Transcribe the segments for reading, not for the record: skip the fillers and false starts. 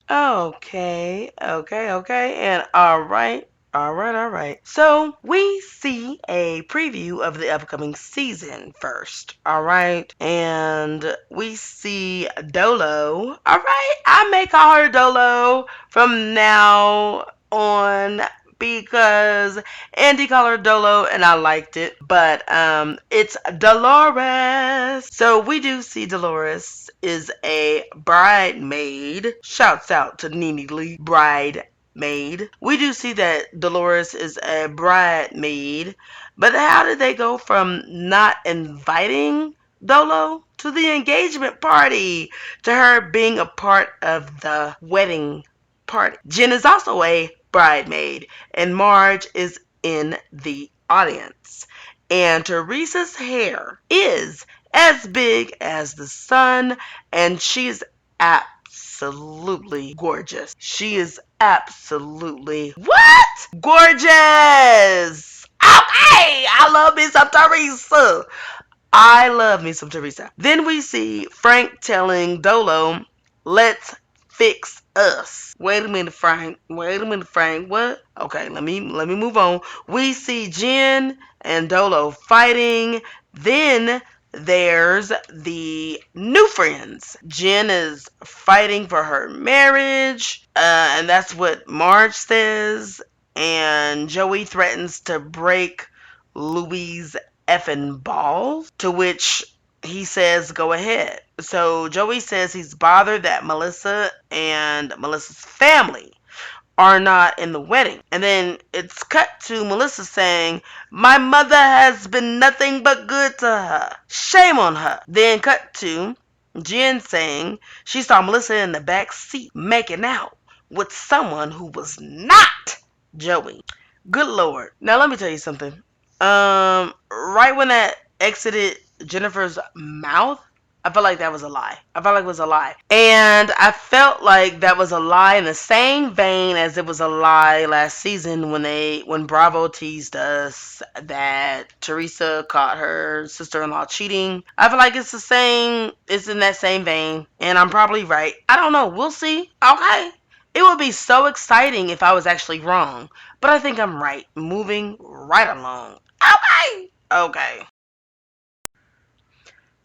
Okay. And all right. So we see a preview of the upcoming season first. All right. And we see Dolo. All right. I may call her Dolo from now on because Andy called her Dolo and I liked it. But it's Dolores. So we do see Dolores is a bridesmaid. Shouts out to Nene Lee, bridesmaid. We do see that Dolores is a bridesmaid. But how did they go from not inviting Dolo to the engagement party to her being a part of the wedding party? Jen is also a bridesmaid, and Marge is in the audience. And Teresa's hair is as big as the sun, and she is absolutely gorgeous. She is absolutely what? Gorgeous! Okay! I love me some Teresa. I love me some Teresa. Then we see Frank telling Dolo, let's fix us. Wait a minute, Frank. What? Okay, let me move on. We see Jen and Dolo fighting. Then there's the new friends. Jen is fighting for her marriage, and that's what Marge says. And Joey threatens to break Louie's effing balls, to which he says, go ahead. So Joey says he's bothered that Melissa and Melissa's family are not in the wedding. And then it's cut to Melissa saying, my mother has been nothing but good to her. Shame on her. Then cut to Jen saying she saw Melissa in the back seat making out with someone who was not Joey. Good Lord. Now let me tell you something. Right when that exited Jennifer's mouth, I felt like that was a lie. I felt like it was a lie. And I felt like that was a lie in the same vein as it was a lie last season when Bravo teased us that Teresa caught her sister-in-law cheating. I feel like it's in that same vein, and I'm probably right. I don't know. We'll see. Okay. It would be so exciting if I was actually wrong, but I think I'm right. Moving right along. Okay.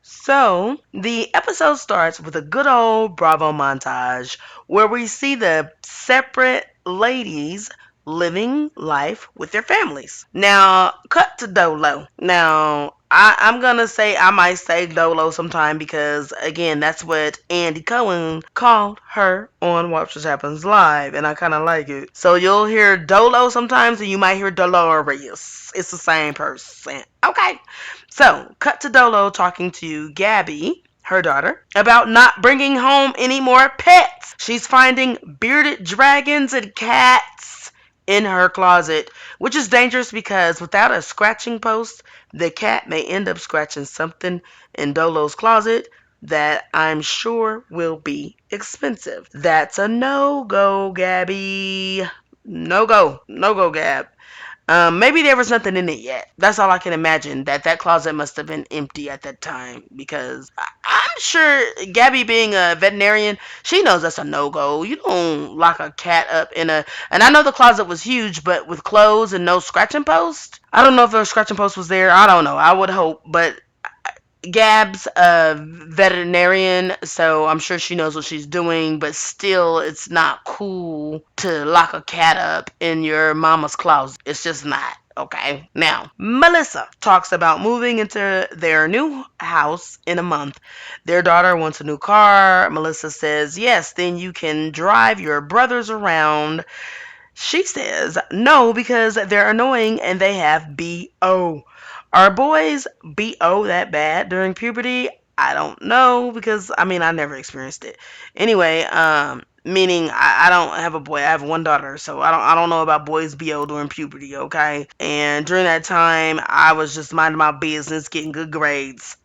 So, the episode starts with a good old Bravo montage where we see the separate ladies living life with their families. Now, cut to Dolo. Now, I'm gonna say I might say Dolo sometime because again, that's what Andy Cohen called her on Watch What Happens Live, and I kind of like it. So you'll hear Dolo sometimes, and you might hear Dolores. It's the same person. Okay. So, cut to Dolo talking to Gabby, her daughter, about not bringing home any more pets. She's finding bearded dragons and cats in her closet, which is dangerous because without a scratching post, the cat may end up scratching something in Dolo's closet that I'm sure will be expensive. That's a no-go, Gabby. No-go, Gab. Maybe there was nothing in it yet. That's all I can imagine. That closet must have been empty at that time because I'm sure Gabby, being a veterinarian, she knows that's a no-go. You don't lock a cat up in a. And I know the closet was huge, but with clothes and no scratching post. I don't know if a scratching post was there. I don't know. I would hope, but Gab's a veterinarian, so I'm sure she knows what she's doing, but still, it's not cool to lock a cat up in your mama's closet. It's just not. Okay. Now, Melissa talks about moving into their new house in a month. Their daughter wants a new car. Melissa says, yes, then you can drive your brothers around. She says, no, because they're annoying and they have BO. Are boys BO that bad during puberty? I don't know because I never experienced it. Anyway, meaning I don't have a boy. I have one daughter, so I don't know about boys BO during puberty, okay? And during that time, I was just minding my business, getting good grades.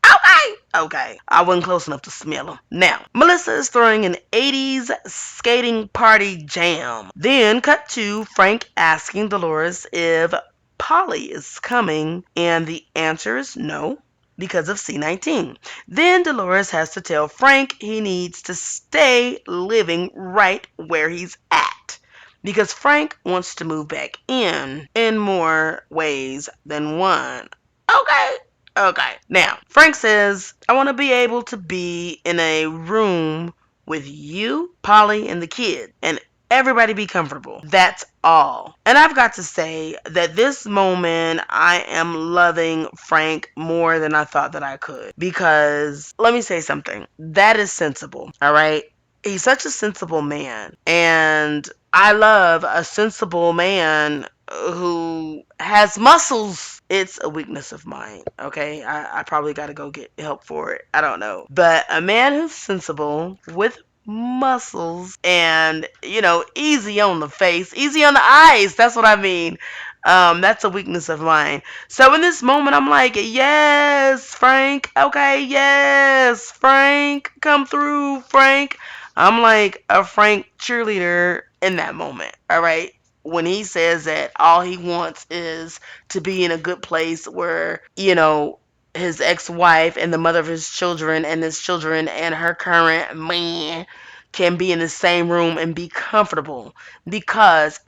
Okay. I wasn't close enough to smell them. Now, Melissa is throwing an 80s skating party jam. Then cut to Frank asking Dolores if Polly is coming, and the answer is no. because of C-19. Then Dolores has to tell Frank he needs to stay living right where he's at, because Frank wants to move back in more ways than one. Okay. Okay. Now, Frank says, I want to be able to be in a room with you, Polly, and the kid, and everybody be comfortable. That's all. And I've got to say that this moment I am loving Frank more than I thought that I could. Because let me say something. That is sensible. All right. He's such a sensible man. And I love a sensible man who has muscles. It's a weakness of mine, okay? I probably got to go get help for it. I don't know. But a man who's sensible with muscles and, easy on the face, easy on the eyes. That's what I mean. That's a weakness of mine. So in this moment, I'm like, yes, Frank. Okay, yes, Frank. Come through, Frank. I'm like a Frank cheerleader in that moment. All right. When he says that all he wants is to be in a good place where, his ex-wife and the mother of his children and his children and her current man can be in the same room and be comfortable, because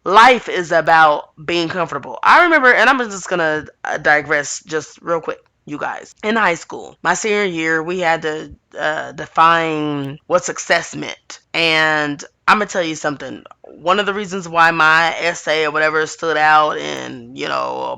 life is about being comfortable. I remember, and I'm just gonna digress just real quick, you guys. In high school, my senior year, we had to define what success meant. And I'm gonna tell you something. One of the reasons why my essay or whatever stood out and,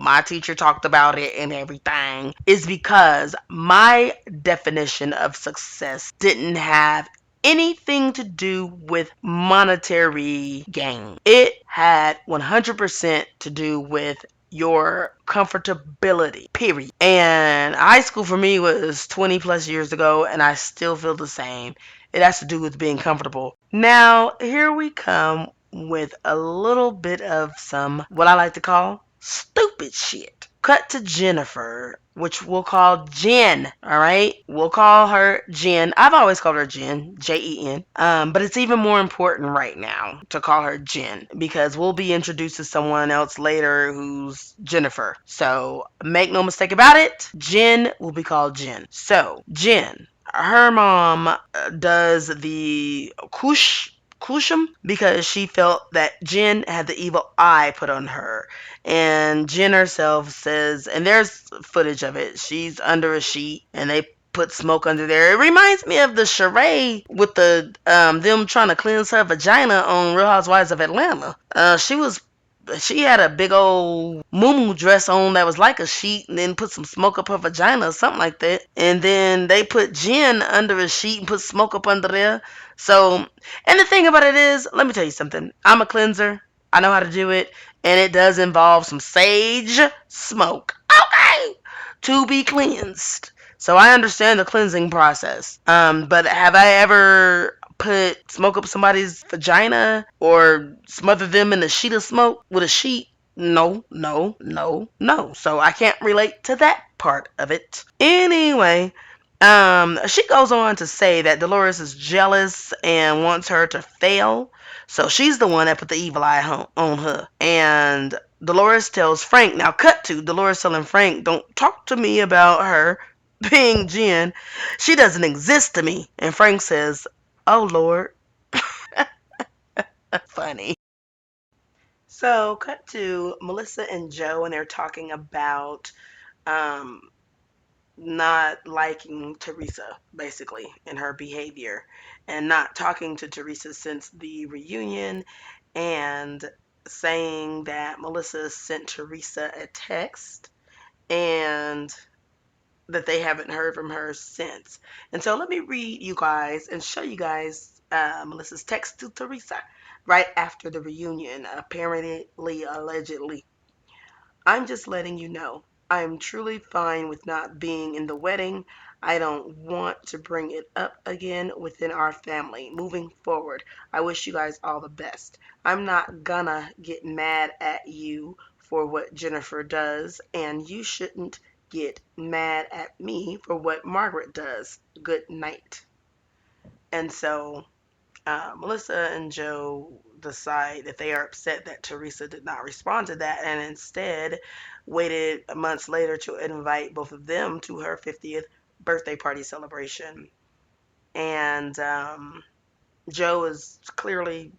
my teacher talked about it and everything is because my definition of success didn't have anything to do with monetary gain. It had 100% to do with your comfortability, period. And high school for me was 20 plus years ago, and I still feel the same. It has to do with being comfortable. Now, here we come with a little bit of some, what I like to call, stupid shit. Cut to Jennifer, which we'll call Jen, all right? We'll call her Jen. I've always called her Jen, Jen. But it's even more important right now to call her Jen, because we'll be introduced to someone else later who's Jennifer. So make no mistake about it, Jen will be called Jen. So Jen, her mom does the Kushum because she felt that Jen had the evil eye put on her. And Jen herself says, and there's footage of it, she's under a sheet and they put smoke under there. It reminds me of the charade with the them trying to cleanse her vagina on Real Housewives of Atlanta. She had a big old muumuu dress on that was like a sheet, and then put some smoke up her vagina or something like that. And then they put Jen under a sheet and put smoke up under there. So, and the thing about it is, let me tell you something. I'm a cleanser. I know how to do it. And it does involve some sage smoke. Okay. To be cleansed. So I understand the cleansing process. But have I ever put smoke up somebody's vagina or smother them in a sheet of smoke with a sheet? No, no, no, no. So I can't relate to that part of it. Anyway, she goes on to say that Dolores is jealous and wants her to fail. So she's the one that put the evil eye on her. And Dolores tells Frank, now cut to Dolores telling Frank, don't talk to me about her being Jen. She doesn't exist to me. And Frank says, oh Lord. Funny. So cut to Melissa and Joe, and they're talking about um, not liking Teresa, basically, in her behavior, and not talking to Teresa since the reunion, and saying that Melissa sent Teresa a text and that they haven't heard from her since. And so let me read you guys and show you guys Melissa's text to Teresa right after the reunion, apparently, allegedly. I'm just letting you know. I'm truly fine with not being in the wedding. I don't want to bring it up again within our family. Moving forward, I wish you guys all the best. I'm not gonna get mad at you for what Jennifer does, and you shouldn't get mad at me for what Margaret does. Good night. And so Melissa and Joe, decide that they are upset that Teresa did not respond to that and instead waited months later to invite both of them to her 50th birthday party celebration. And Joe is clearly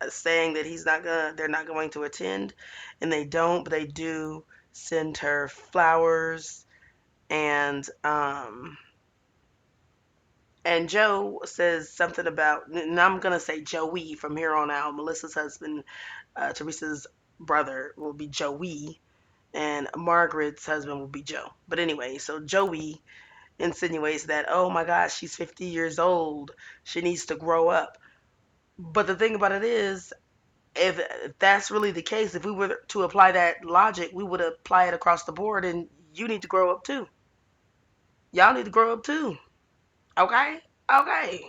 saying that they're not going to attend, and they don't, but they do send her flowers. And Joe says something about, and I'm gonna say Joey from here on out. Melissa's husband, Teresa's brother, will be Joey, and Margaret's husband will be Joe. But anyway, so Joey insinuates that, oh my gosh, she's 50 years old. She needs to grow up. But the thing about it is, if that's really the case, if we were to apply that logic, we would apply it across the board, and you need to grow up too. Y'all need to grow up too. Okay? Okay.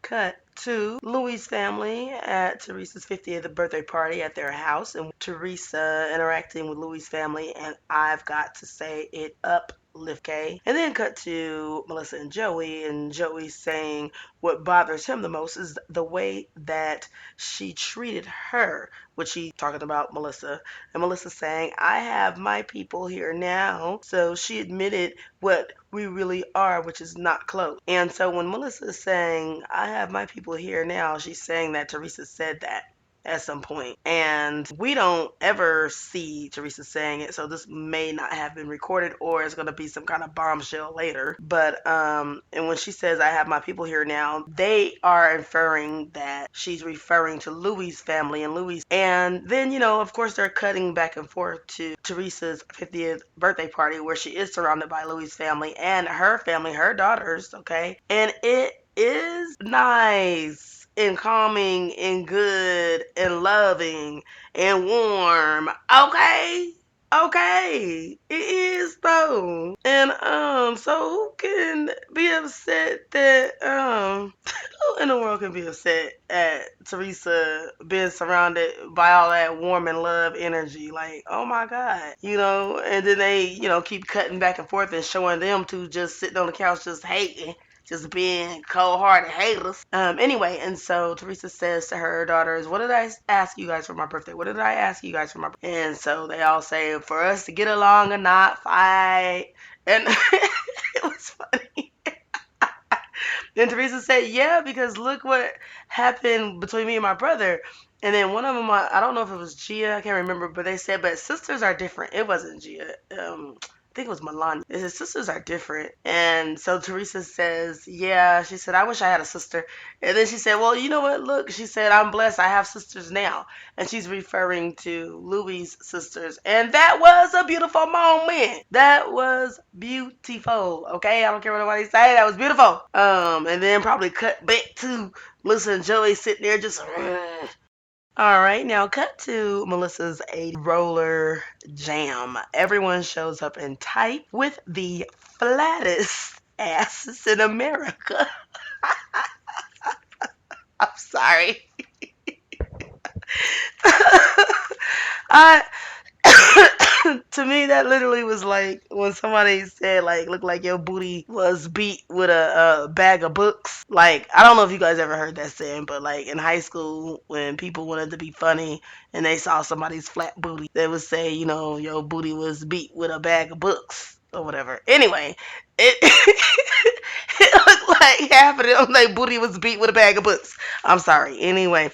Cut to Louie's family at Teresa's 50th birthday party at their house, and Teresa interacting with Louie's family, and I've got to say it uplift, okay? And then cut to Melissa and Joey saying what bothers him the most is the way that she treated her, which she talking about Melissa, and Melissa saying, I have my people here now. So she admitted what we really are, which is not close. And so when Melissa is saying, I have my people here now, she's saying that Teresa said that at some point. And we don't ever see Teresa saying it, so this may not have been recorded, or it's going to be some kind of bombshell later. But and when she says, I have my people here now, they are inferring that she's referring to Louie's family and Louie's. And then, of course, they're cutting back and forth to Teresa's 50th birthday party, where she is surrounded by Louie's family, her daughters, okay? And it is nice and calming and good and loving and warm. Okay? Okay. It is though. And so who can be upset that who in the world can be upset at Teresa being surrounded by all that warm and love energy? Like, oh my God. And then they, keep cutting back and forth and showing them two just sitting on the couch just hating, just being cold-hearted haters. Anyway, and so Teresa says to her daughters, what did I ask you guys for my birthday? What did I ask you guys for my birthday? And so they all say, for us to get along and not fight. And it was funny. And Teresa said, yeah, because look what happened between me and my brother. And then one of them, I don't know if it was Gia, I can't remember, but they said, but sisters are different. It wasn't Gia. I think it was Melania. It said, sisters are different. And so Teresa says, yeah, she said, I wish I had a sister. And then she said, well, you know what? Look, she said, I'm blessed. I have sisters now. And she's referring to Louie's sisters. And that was a beautiful moment. That was beautiful. Okay? I don't care what nobody say. That was beautiful. And then probably cut back to Melissa and Joey sitting there just all right, now cut to Melissa's 80 roller jam. Everyone shows up in tight with the flattest asses in America. I'm sorry. I to me that literally was like when somebody said like look like your booty was beat with a bag of books. Like, I don't know if you guys ever heard that saying, but like in high school when people wanted to be funny and they saw somebody's flat booty, they would say, your booty was beat with a bag of books or whatever. Anyway, it it looked like half of them like booty was beat with a bag of books. I'm sorry. Anyway,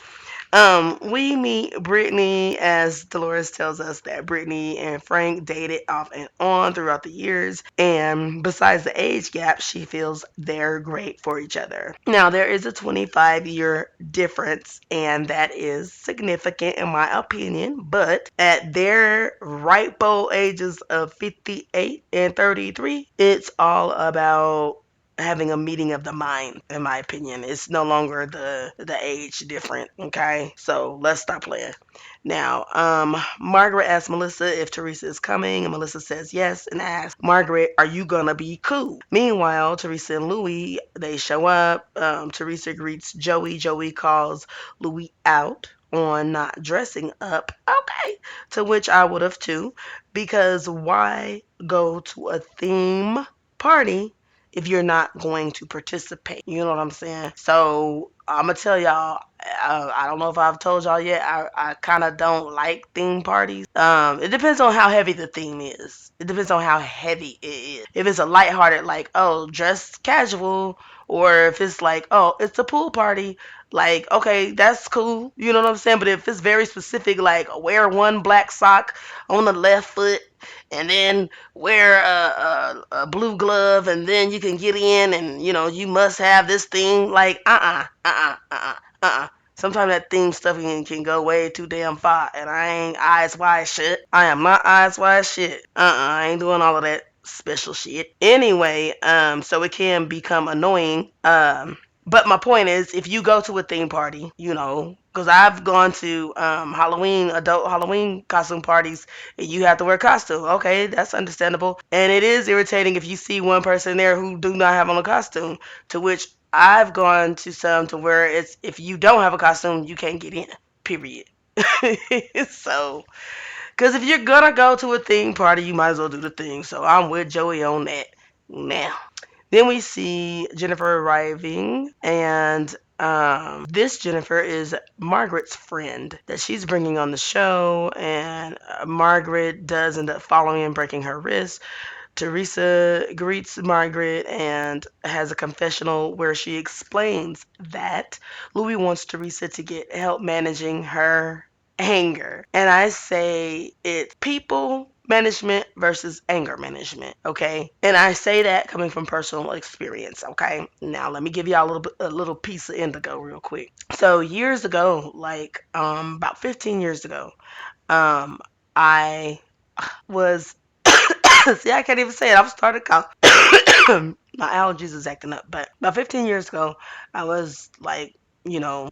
we meet Brittany as Dolores tells us that Brittany and Frank dated off and on throughout the years, and besides the age gap, she feels they're great for each other. Now, there is a 25-year difference, and that is significant in my opinion, but at their ripe old ages of 58 and 33, it's all about having a meeting of the mind, in my opinion. It's no longer the age different, okay? So let's stop playing. Now, Margaret asks Melissa if Teresa is coming, and Melissa says yes, and asks Margaret, are you gonna be cool? Meanwhile, Teresa and Louie, they show up. Teresa greets Joey. Joey calls Louie out on not dressing up. Okay, to which I would have too, because why go to a theme party if you're not going to participate? You know what I'm saying? So I'm gonna tell y'all. I don't know if I've told y'all yet. I kind of don't like theme parties. It depends on how heavy the theme is. It depends on how heavy it is. If it's a lighthearted, like, oh, dress casual, or if it's like, oh, it's a pool party, like, okay, that's cool. You know what I'm saying? But if it's very specific, like, wear one black sock on the left foot, and then wear a blue glove, and then you can get in, and you must have this thing, like, sometimes that theme stuff can go way too damn far, and I ain't eyes wide shut. I am not eyes wide shut. I ain't doing all of that special shit anyway. So it can become annoying. But my point is, if you go to a theme party, because I've gone to adult Halloween costume parties, and you have to wear a costume. Okay, that's understandable. And it is irritating if you see one person there who do not have on a costume, to which I've gone to some to where it's, if you don't have a costume, you can't get in, period. So, because if you're gonna go to a theme party, you might as well do the thing. So I'm with Joey on that. Now, then we see Jennifer arriving, and this Jennifer is Margaret's friend that she's bringing on the show, and Margaret does end up following and breaking her wrist. Teresa greets Margaret and has a confessional where she explains that Louie wants Teresa to get help managing her anger. And I say it's people management versus anger management, okay? And I say that coming from personal experience, okay? Now let me give y'all a little piece of indigo real quick. So years ago, like about 15 years ago, I was see, I can't even say it. I'm starting to cough. My allergies is acting up. But about 15 years ago, I was like,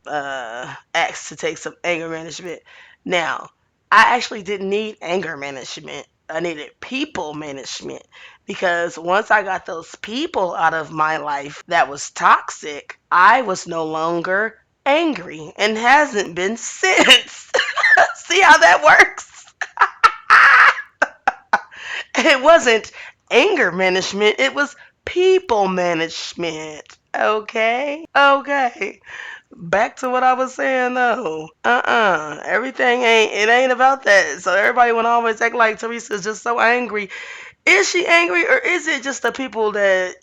asked to take some anger management. Now, I actually didn't need anger management. I needed people management, because once I got those people out of my life that was toxic, I was no longer angry and hasn't been since. See how that works? It wasn't anger management, it was people management. Okay? Okay. Back to what I was saying though. Everything ain't about that. So everybody wanna always act like Teresa's just so angry. Is she angry, or is it just the people that,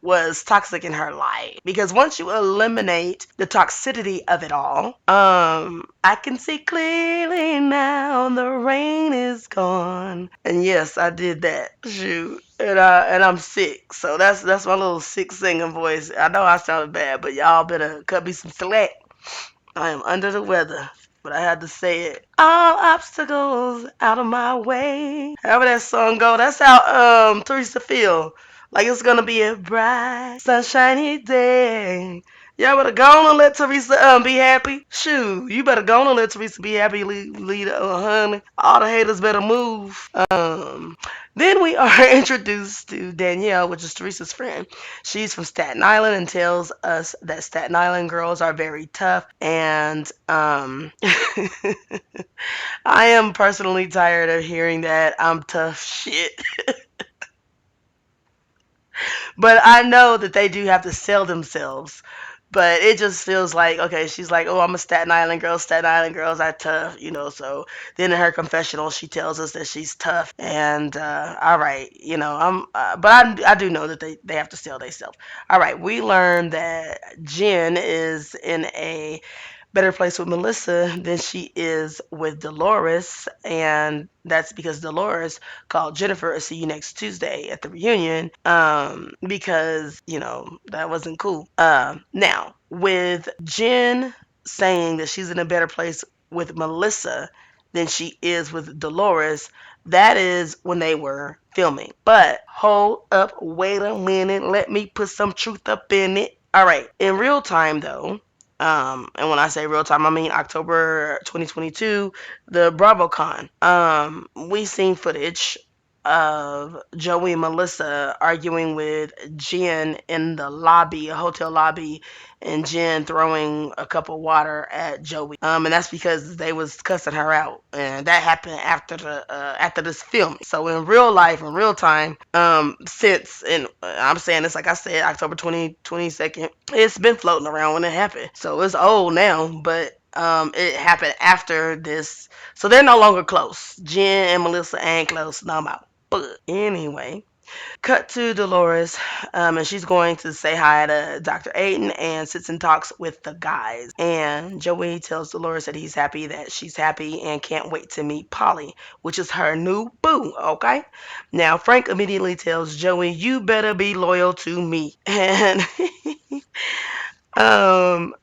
was toxic in her life? Because once you eliminate the toxicity of it all, I can see clearly now the rain is gone. And yes, I did that. Shoot. And I'm sick. So that's my little sick singing voice. I know I sounded bad, but y'all better cut me some slack. I am under the weather, but I had to say it. All obstacles out of my way. However that song go, that's how Teresa feel. Like it's gonna be a bright, sunshiny day. Y'all better go on and let Teresa be happy. Shoot, you better go on and let Teresa be happy, lead honey. All the haters better move. Then we are introduced to Danielle, which is Teresa's friend. She's from Staten Island and tells us that Staten Island girls are very tough. And I am personally tired of hearing that I'm tough shit. But I know that they do have to sell themselves. But it just feels like, okay, she's like, oh, I'm a Staten Island girl. Staten Island girls are tough, So then in her confessional, she tells us that she's tough. And all right, but I do know that they have to sell themselves. All right, we learned that Jen is in a better place with Melissa than she is with Dolores, and that's because Dolores called Jennifer a see you next Tuesday at the reunion, because that wasn't cool. Now with Jen saying that she's in a better place with Melissa than she is with Dolores, that is when they were filming. But hold up, wait a minute, let me put some truth up in it. All right, in real time though, and when I say real time, I mean October 2022, the BravoCon. We seen footage of Joey and Melissa arguing with Jen in the lobby, a hotel lobby, and Jen throwing a cup of water at Joey. And that's because they was cussing her out, and that happened after this filming. So in real life, in real time, since and I'm saying this like I said, October 22nd, it's been floating around when it happened. So it's old now, but it happened after this, so they're no longer close. Jen and Melissa ain't close no more. But anyway, cut to Dolores, and she's going to say hi to Dr. Aiden and sits and talks with the guys. And Joey tells Dolores that he's happy that she's happy and can't wait to meet Polly, which is her new boo, okay? Now, Frank immediately tells Joey, you better be loyal to me. And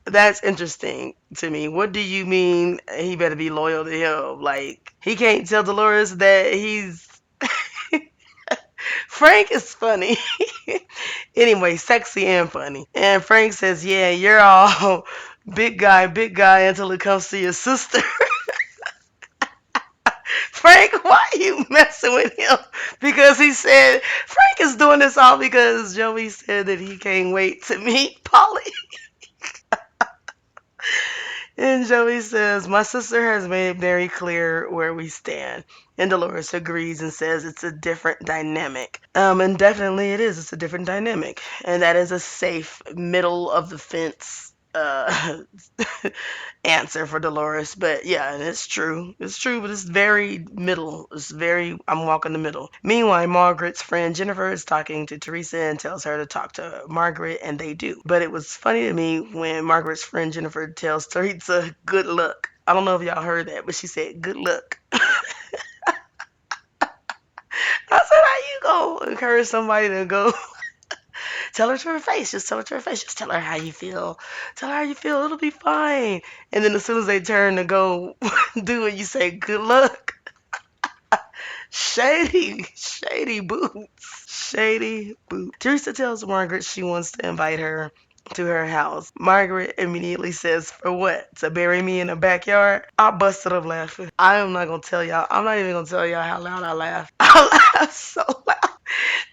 that's interesting to me. What do you mean he better be loyal to him? Like, he can't tell Dolores that he's Frank is funny. Anyway, sexy and funny. And Frank says, yeah, you're all big guy until it comes to your sister. Frank, why are you messing with him? Because he said, Frank is doing this all because Joey said that he can't wait to meet Polly. And Joey says, my sister has made it very clear where we stand. And Dolores agrees and says it's a different dynamic. And definitely it is. It's a different dynamic. And that is a safe middle of the fence answer for Dolores. But yeah, and it's true. It's true, but it's very middle. It's very, I'm walking the middle. Meanwhile, Margaret's friend Jennifer is talking to Teresa and tells her to talk to Margaret, and they do. But it was funny to me when Margaret's friend Jennifer tells Teresa, good luck. I don't know if y'all heard that, but she said, good luck. I said, how you go encourage somebody to go tell her to her face. Just tell her to her face. Just tell her how you feel. Tell her how you feel. It'll be fine. And then as soon as they turn to go do it, you say, good luck. Shady, shady boots. Shady boots. Teresa tells Margaret she wants to invite her to her house. Margaret immediately says, for what? To bury me in the backyard? I busted up laughing. I am not going to tell y'all. I'm not even going to tell y'all how loud I laughed. I laughed so loud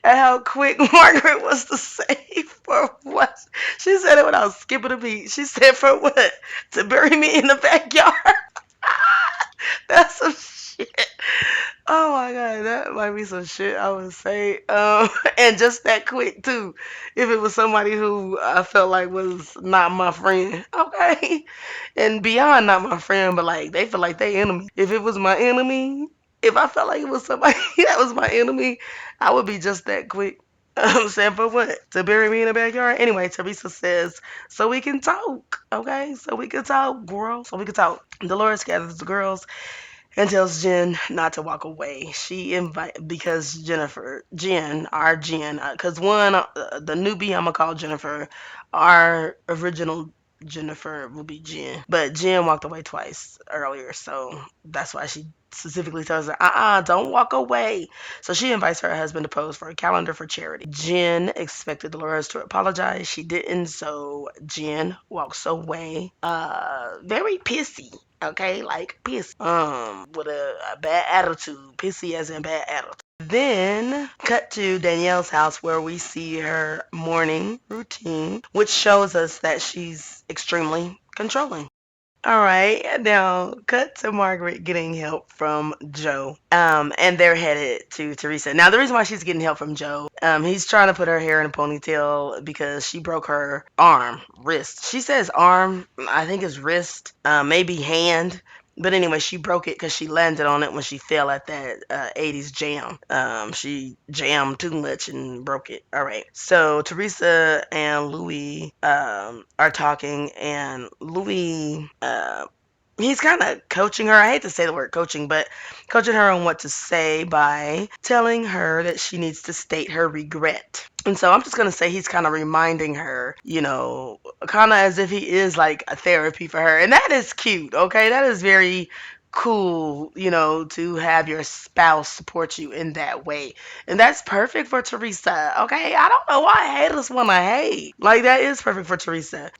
at how quick Margaret was to say for what? She said it without skipping a beat. She said for what? To bury me in the backyard? That's some shit. Oh my god, that might be some shit I would say. And just that quick too. If it was somebody who I felt like was not my friend, okay, and beyond not my friend, but like they feel like they enemy. If it was my enemy, if I felt like it was somebody that was my enemy, I would be just that quick. I'm saying for what? To bury me in the backyard? Anyway, Teresa says, so we can talk, okay? So we can talk, girl. So we can talk. Dolores gathers the girls and tells Jen not to walk away. She invite because our Jen, because one, the newbie I'm gonna call Jennifer, our original Jennifer will be Jen, but Jen walked away twice earlier, so that's why she specifically tells her, don't walk away. So she invites her husband to pose for a calendar for charity. Jen expected Dolores to apologize. She didn't, so Jen walks away, very pissy. Okay, like pissy. With a bad attitude. Pissy as in bad attitude. Then cut to Danielle's house where we see her morning routine, which shows us that she's extremely controlling. All right, now cut to Margaret getting help from Joe. And they're headed to Teresa. Now, the reason why she's getting help from Joe, he's trying to put her hair in a ponytail because she broke her wrist. She says arm, I think it's wrist, maybe hand. But anyway, she broke it because she landed on it when she fell at that 80s jam. She jammed too much and broke it. All right. So Teresa and Louie are talking, and Louie, he's kind of coaching her. I hate to say the word coaching, but coaching her on what to say by telling her that she needs to state her regret. And so I'm just going to say he's kind of reminding her, kind of as if he is like a therapy for her. And that is cute, okay? That is very cool, to have your spouse support you in that way. And that's perfect for Teresa, okay? I don't know why haters want to hate. Like, that is perfect for Teresa.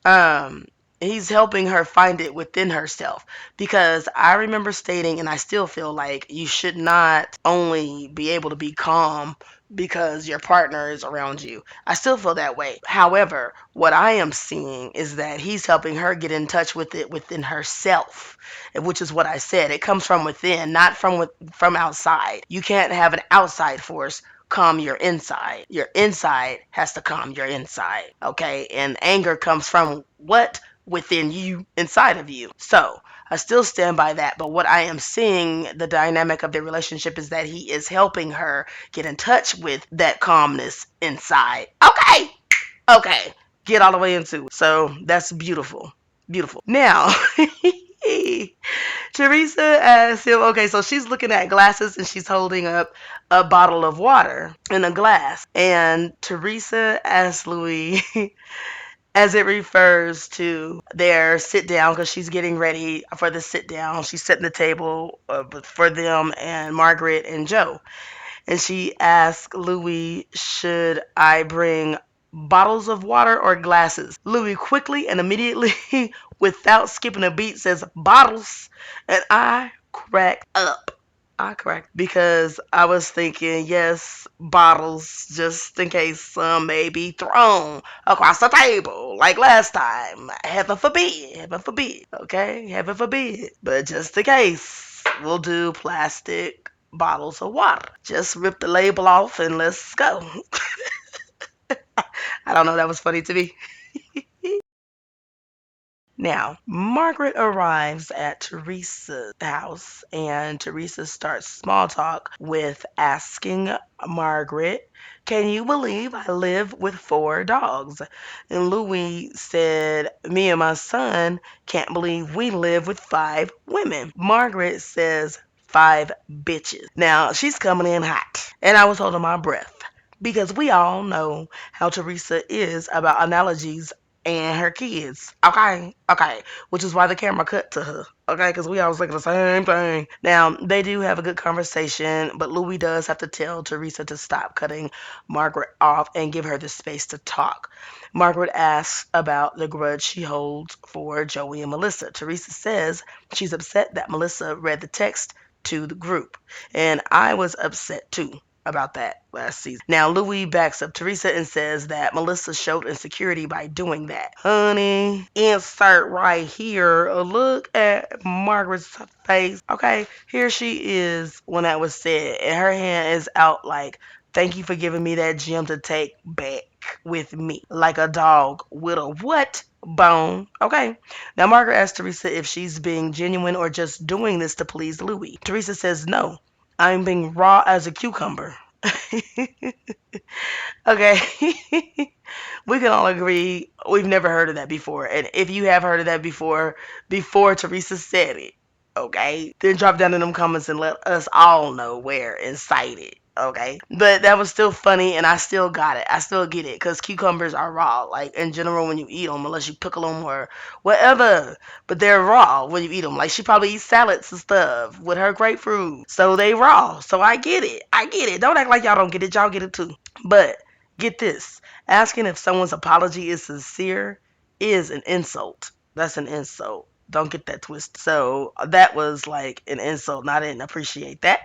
He's helping her find it within herself, because I remember stating, and I still feel like you should not only be able to be calm because your partner is around you. I still feel that way. However, what I am seeing is that he's helping her get in touch with it within herself, which is what I said. It comes from within, not from outside. You can't have an outside force calm your inside. Your inside has to calm your inside. Okay? And anger comes from what? Within you, inside of you. So I still stand by that. But what I am seeing, the dynamic of their relationship, is that he is helping her get in touch with that calmness inside. Okay. Okay. Get all the way into it. So that's beautiful. Beautiful. Now, Teresa asks him, okay, so she's looking at glasses and she's holding up a bottle of water in a glass. And Teresa asks Louie, as it refers to their sit down, because she's getting ready for the sit down. She's setting the table for them and Margaret and Joe. And she asks Louis, should I bring bottles of water or glasses? Louis quickly and immediately, without skipping a beat, says bottles. And I cracked up. I cracked because I was thinking, yes, bottles, just in case some may be thrown across the table like last time. Heaven forbid, heaven forbid, okay? Heaven forbid. But just in case, we'll do plastic bottles of water. Just rip the label off and let's go. I don't know, that was funny to me. Now, Margaret arrives at Teresa's house, and Teresa starts small talk with asking Margaret, can you believe I live with 4 dogs? And Louis said, me and my son can't believe we live with 5 women. Margaret says, 5 bitches. Now, she's coming in hot, and I was holding my breath because we all know how Teresa is about analogies and her kids. Okay, okay. Which is why the camera cut to her. Okay, because we always thinking the same thing. Now, they do have a good conversation, but Louis does have to tell Teresa to stop cutting Margaret off and give her the space to talk. Margaret asks about the grudge she holds for Joey and Melissa. Teresa says she's upset that Melissa read the text to the group, and I was upset too about that last season. Now, Louis backs up Teresa and says that Melissa showed insecurity by doing that. Honey, insert right here. Look at Margaret's face. Okay, here she is when that was said, and her hand is out like, thank you for giving me that gem to take back with me. Like a dog with a what? Bone. Okay. Now, Margaret asks Teresa if she's being genuine or just doing this to please Louis. Teresa says no. I'm being raw as a cucumber. Okay. We can all agree we've never heard of that before. And if you have heard of that before Teresa said it, okay, then drop down in them comments and let us all know where and cite it. Okay, but that was still funny, and I still got it. I still get it because cucumbers are raw, like in general when you eat them, unless you pickle them or whatever. But they're raw when you eat them. Like she probably eats salads and stuff with her grapefruit, so they raw. So I get it. I get it. Don't act like y'all don't get it. Y'all get it too. But get this: asking if someone's apology is sincere is an insult. That's an insult. Don't get that twisted. So that was like an insult, and I didn't appreciate that.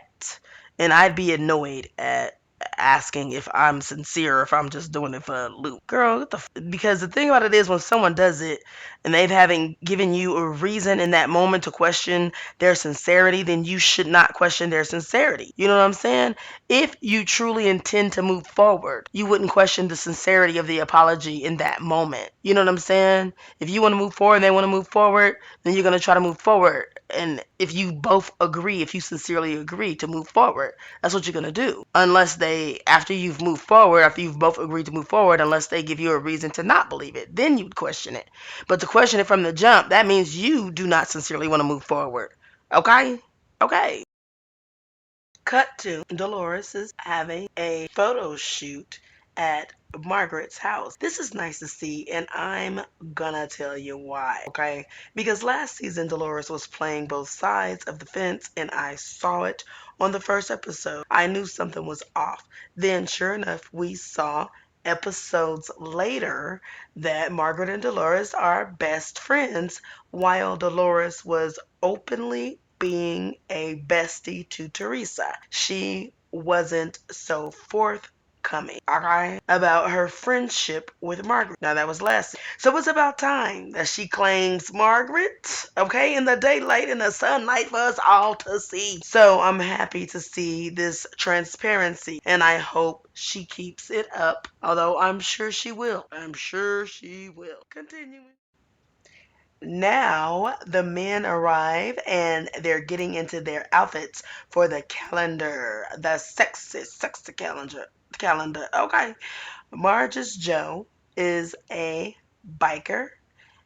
And I'd be annoyed at asking if I'm sincere or if I'm just doing it for a loop. Girl, what the because the thing about it is when someone does it and they haven't given you a reason in that moment to question their sincerity, then you should not question their sincerity. You know what I'm saying? If you truly intend to move forward, you wouldn't question the sincerity of the apology in that moment. You know what I'm saying? If you want to move forward and they want to move forward, then you're going to try to move forward. And if you both agree, if you sincerely agree to move forward, that's what you're going to do. Unless they, after you've moved forward, after you've both agreed to move forward, unless they give you a reason to not believe it, then you'd question it. But to question it from the jump, that means you do not sincerely want to move forward. Okay? Okay. Cut to Dolores is having a photo shoot at Margaret's house. This is nice to see, and I'm gonna tell you why, okay? Because last season, Dolores was playing both sides of the fence, and I saw it on the first episode. I knew something was off. Then, sure enough, we saw episodes later that Margaret and Dolores are best friends, while Dolores was openly being a bestie to Teresa. She wasn't so forthcoming, okay, about her friendship with Margaret. Now that was last. So it's about time that she claims Margaret, okay, in the daylight, in the sunlight for us all to see. So I'm happy to see this transparency, and I hope she keeps it up, although I'm sure she will. I'm sure she will. Continuing. Now the men arrive and they're getting into their outfits for the calendar, the sexy calendar. Okay. Marge's Joe is a biker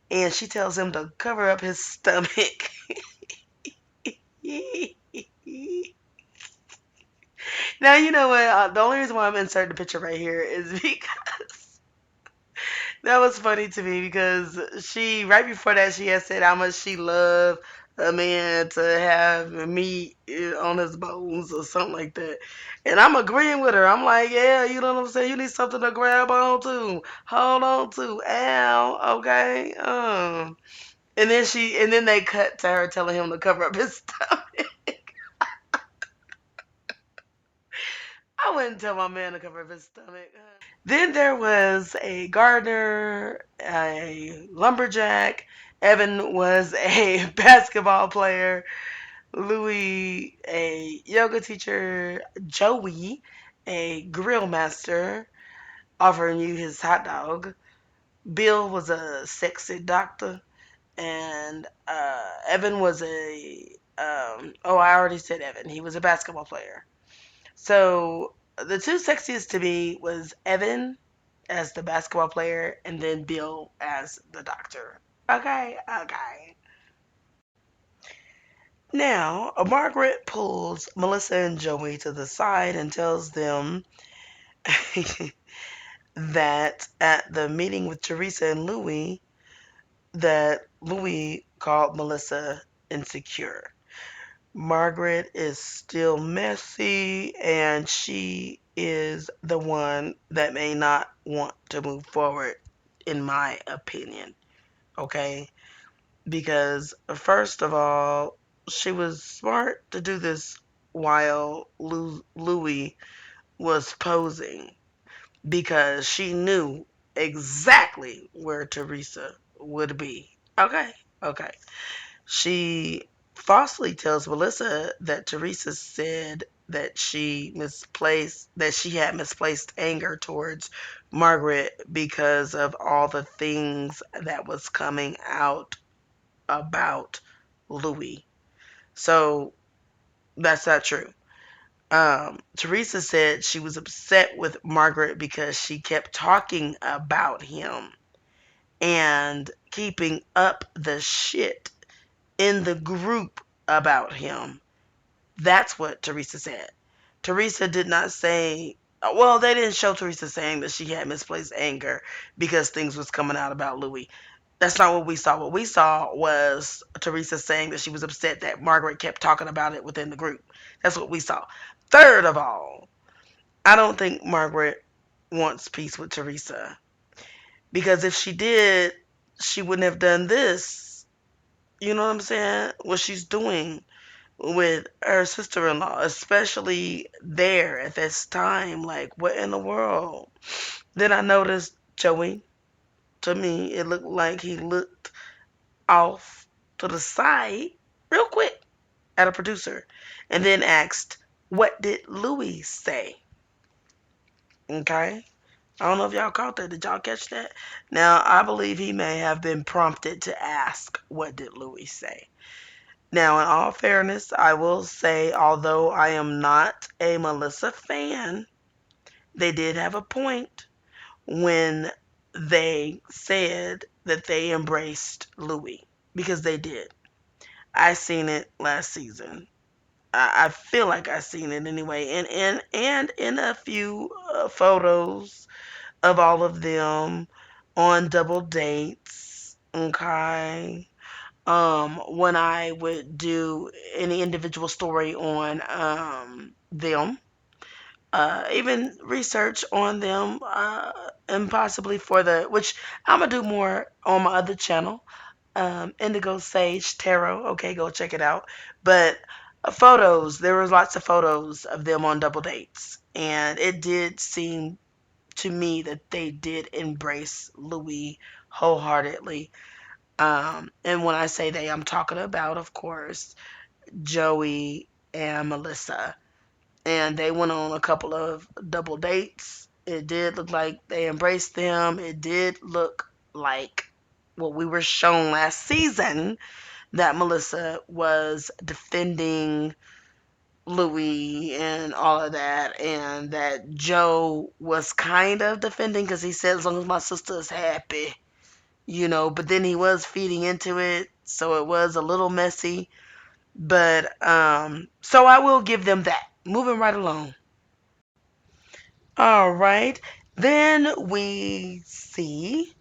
and she tells him to cover up his stomach. Now, you know what? The only reason why I'm inserting the picture right here is because that was funny to me because she, right before that, she had said how much she loved a man to have meat on his bones or something like that. And I'm agreeing with her. I'm like, yeah, you know what I'm saying? You need something to grab on to, hold on to. Ow, okay. And then they cut to her telling him to cover up his stomach. I wouldn't tell my man to cover up his stomach. Then there was a gardener, a lumberjack. Evan was a basketball player. Louie, a yoga teacher. Joey, a grill master, offering you his hot dog. Bill was a sexy doctor. And Evan was oh, I already said Evan. He was a basketball player. So the two sexiest to me was Evan as the basketball player and then Bill as the doctor. Okay, okay. Now, Margaret pulls Melissa and Joey to the side and tells them that at the meeting with Teresa and Louie, that Louie called Melissa insecure. Margaret is still messy and she is the one that may not want to move forward, in my opinion. Okay? Because, first of all, she was smart to do this while Louis was posing because she knew exactly where Teresa would be. Okay? Okay. She falsely tells Melissa that Teresa said that she had misplaced anger towards Margaret because of all the things that was coming out about Louis. So that's not true. Teresa said she was upset with Margaret because she kept talking about him and keeping up the shit in the group about him. That's what Teresa said. Teresa did not say, well, they didn't show Teresa saying that she had misplaced anger because things was coming out about Louis. That's not what we saw. What we saw was Teresa saying that she was upset that Margaret kept talking about it within the group. That's what we saw. Third of all, I don't think Margaret wants peace with Teresa because if she did, she wouldn't have done this. You know what I'm saying? What she's doing with her sister-in-law, especially there at this time. Like, what in the world? Then I noticed Joey. To me, it looked like he looked off to the side real quick at a producer and then asked, what did Louis say? Okay. I don't know if y'all caught that. Did y'all catch that? Now, I believe he may have been prompted to ask, what did Louis say? Now, in all fairness, I will say, although I am not a Melissa fan, they did have a point when they said that they embraced Louis because they did. I seen it last season. I feel like I seen it anyway, and in a few photos of all of them on double dates. Okay, when I would do any individual story on them, even research on them, and possibly for the which I'm gonna do more on my other channel, Indigo Sage Tarot. Okay, go check it out. But photos, there was lots of photos of them on double dates, and it did seem to me that they did embrace Louis wholeheartedly. And when I say they, I'm talking about, of course, Joey and Melissa. And they went on a couple of double dates. It did look like they embraced them. It did look like what we were shown last season, that Melissa was defending Louis and all of that, and that Joe was kind of defending because he said, as long as my sister is happy, but then he was feeding into it, so it was a little messy. But so I will give them that. Moving right along. All right. Then we see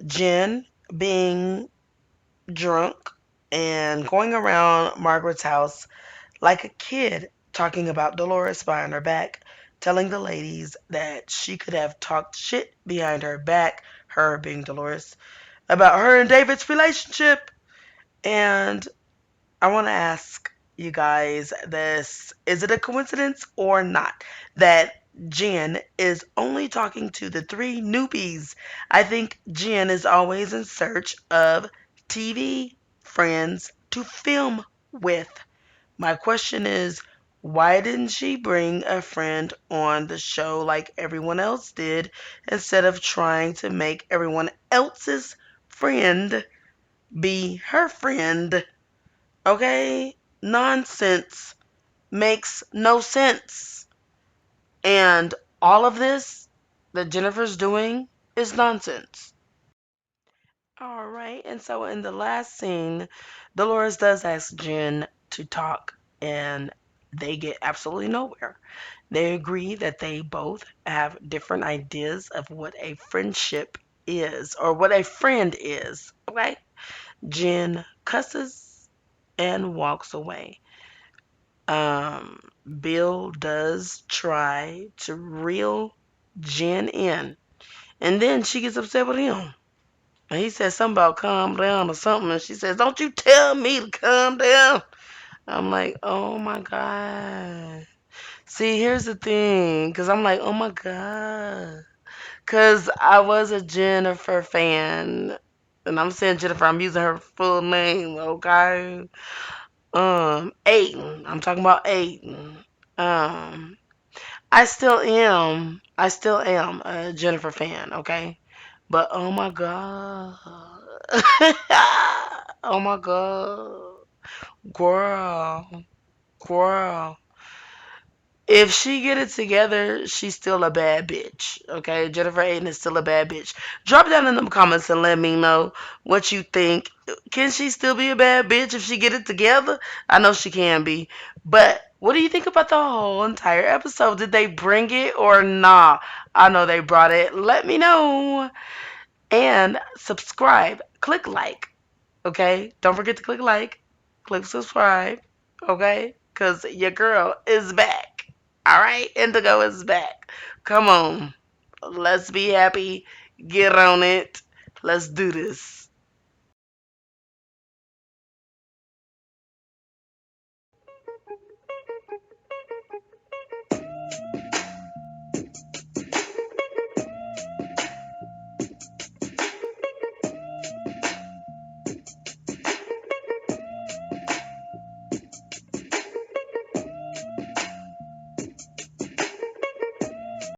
Jen being drunk and going around Margaret's house like a kid, talking about Dolores behind her back, telling the ladies that she could have talked shit behind her back, her being Dolores, about her and David's relationship. And I want to ask you guys this: is it a coincidence or not that Jen is only talking to the three newbies? I think Jen is always in search of TV friends to film with. My question is, why didn't she bring a friend on the show like everyone else did, instead of trying to make everyone else's friend be her friend? Okay? Nonsense makes no sense. And all of this that Jennifer's doing is nonsense. All right. And so in the last scene, Dolores does ask Jen to talk, and they get absolutely nowhere. They agree that they both have different ideas of what a friendship is, or what a friend is. Okay? Jen cusses and walks away. Bill does try to reel Jen in, and then she gets upset with him. And he says something about calm down or something, and she says, "Don't you tell me to calm down." I'm like, oh my God. See, here's the thing, because I'm like, oh my God. Because I was a Jennifer fan. And I'm saying Jennifer, I'm using her full name, okay? Aiden. I'm talking about Aiden. Um, I still am a Jennifer fan, okay? But oh my God. Oh my God. Girl. Girl. If she get it together, she's still a bad bitch. Okay, Jennifer Aiden is still a bad bitch. Drop down in the comments and let me know what you think. Can she still be a bad bitch if she get it together? I know she can be, but what do you think about the whole entire episode? Did they bring it or nah? I know they brought it. Let me know and subscribe. Click like. Okay, don't forget to click like, click subscribe. Okay, cause your girl is back. All right, Indigo is back. Come on, let's be happy. Get on it. Let's do this.